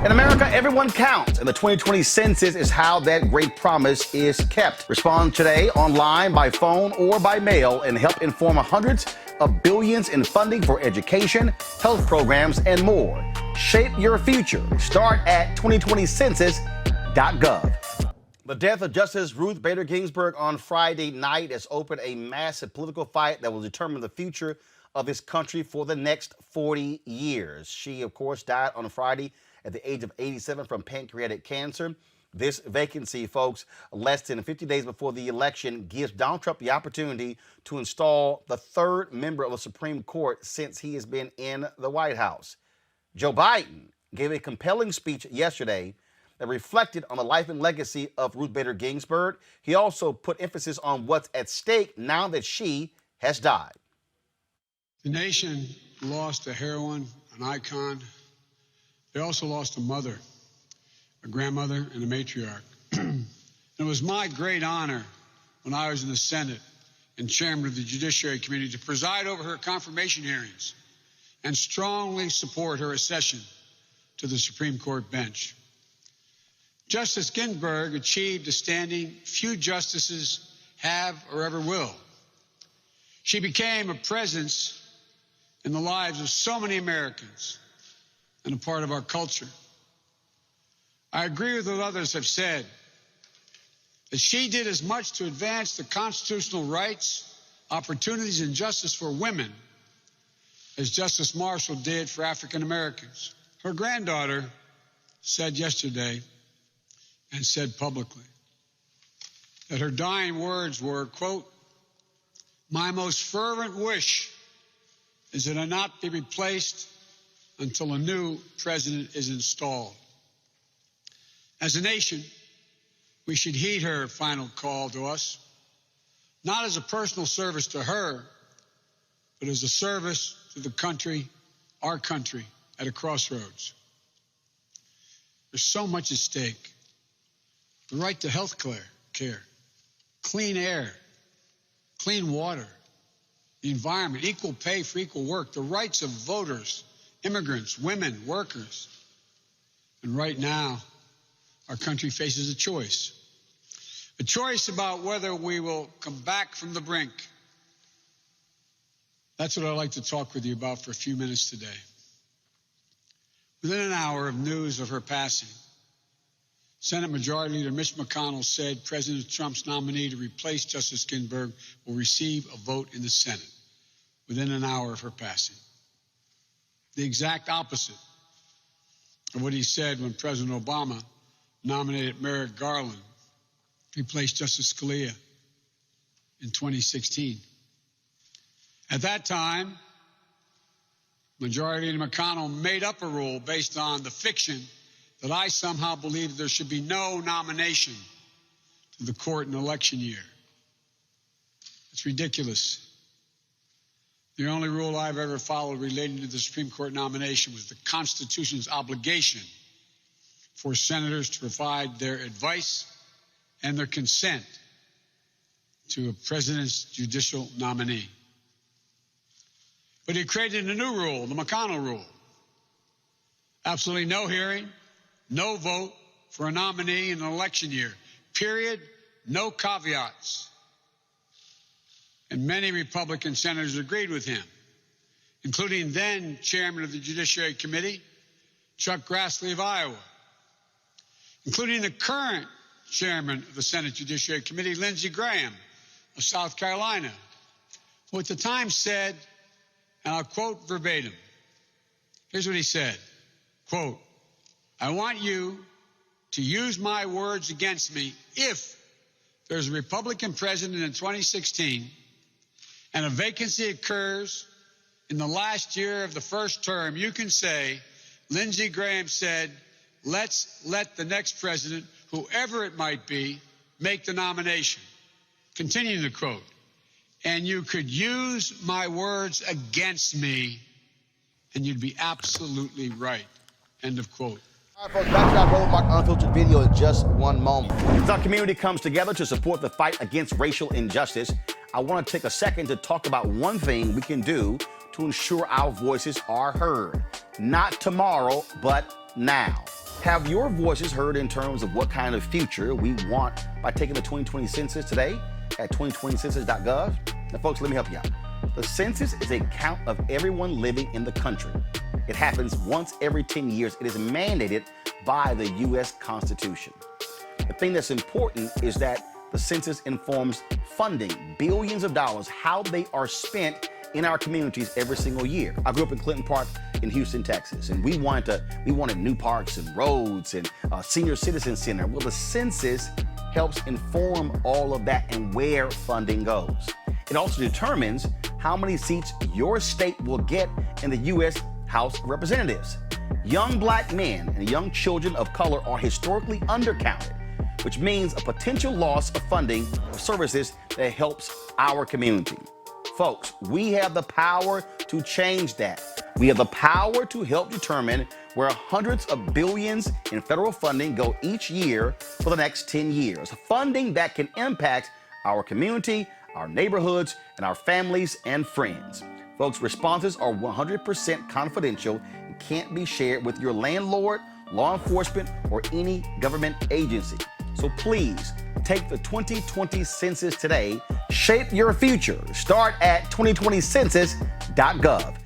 In America, everyone counts, and the 2020 census is how that great promise is kept. Respond today online, by phone, or by mail, and help inform hundreds of billions in funding for education, health programs, and more. Shape your future. Start at 2020census.gov. The death of Justice Ruth Bader Ginsburg on Friday night has opened a massive political fight that will determine the future of this country for the next 40 years. She, of course, died on Friday at the age of 87 from pancreatic cancer. This vacancy, folks, less than 50 days before the election, gives Donald Trump the opportunity to install the third member of the Supreme Court since he has been in the White House. Joe Biden gave a compelling speech yesterday that reflected on the life and legacy of Ruth Bader Ginsburg. He also put emphasis on what's at stake now that she has died. The nation lost a heroine, an icon. They also lost a mother, a grandmother, and a matriarch. It was my great honor when I was in the Senate and chairman of the Judiciary Committee to preside over her confirmation hearings and strongly support her accession to the Supreme Court bench. Justice Ginsburg achieved a standing few justices have or ever will. She became a presence in the lives of so many Americans and a part of our culture. I agree with what others have said, that she did as much to advance the constitutional rights, opportunities, and justice for women as Justice Marshall did for African Americans. Her granddaughter said yesterday, and said publicly, that her dying words were, quote, "My most fervent wish is that I not be replaced until a new president is installed." As a nation, we should heed her final call to us, not as a personal service to her, but as a service to the country, our country, at a crossroads. There's so much at stake. The right to health care, clean air, clean water, the environment, equal pay for equal work, the rights of voters, immigrants, women, workers. And right now, our country faces a choice about whether we will come back from the brink. That's what I'd like to talk with you about for a few minutes today. Within an hour of news of her passing, Senate Majority Leader Mitch McConnell said President Trump's nominee to replace Justice Ginsburg will receive a vote in the Senate within an hour of her passing. The exact opposite of what he said when President Obama nominated Merrick Garland to replace Justice Scalia in 2016. At that time, Majority Leader McConnell made up a rule based on the fiction that I somehow believed there should be no nomination to the court in election year. It's ridiculous. The only rule I've ever followed relating to the Supreme Court nomination was the Constitution's obligation for senators to provide their advice and their consent to a president's judicial nominee. But he created a new rule, the McConnell rule. Absolutely no hearing, no vote for a nominee in an election year, period, no caveats. And many Republican senators agreed with him, including then chairman of the Judiciary Committee, Chuck Grassley of Iowa, including the current chairman of the Senate Judiciary Committee, Lindsey Graham of South Carolina, who at the time said, and I'll quote verbatim, here's what he said, quote, "I want you to use my words against me if there's a Republican president in 2016 and a vacancy occurs in the last year of the first term, you can say, Lindsey Graham said, let's let the next president, whoever it might be, make the nomination." Continuing the quote, "And you could use my words against me, and you'd be absolutely right." End of quote. All right, folks, back to our Roland Unfiltered video in just one moment. As our community comes together to support the fight against racial injustice, I want to take a second to talk about one thing we can do to ensure our voices are heard. Not tomorrow, but now. Have your voices heard in terms of what kind of future we want by taking the 2020 census today at 2020census.gov? Now, folks, let me help you out. The census is a count of everyone living in the country. It happens once every 10 years. It is mandated by the U.S. Constitution. The thing that's important is that the census informs funding, billions of dollars, how they are spent in our communities every single year. I grew up in Clinton Park in Houston, Texas, and we wanted new parks and roads and a senior citizen center. Well, the census helps inform all of that and where funding goes. It also determines how many seats your state will get in the U.S. House of Representatives. Young black men and young children of color are historically undercounted, which means a potential loss of funding for services that helps our community. Folks, we have the power to change that. We have the power to help determine where hundreds of billions in federal funding go each year for the next 10 years. Funding that can impact our community, our neighborhoods, and our families and friends. Folks, responses are 100% confidential and can't be shared with your landlord, law enforcement, or any government agency. So please, take the 2020 census today. Shape your future. Start at 2020census.gov.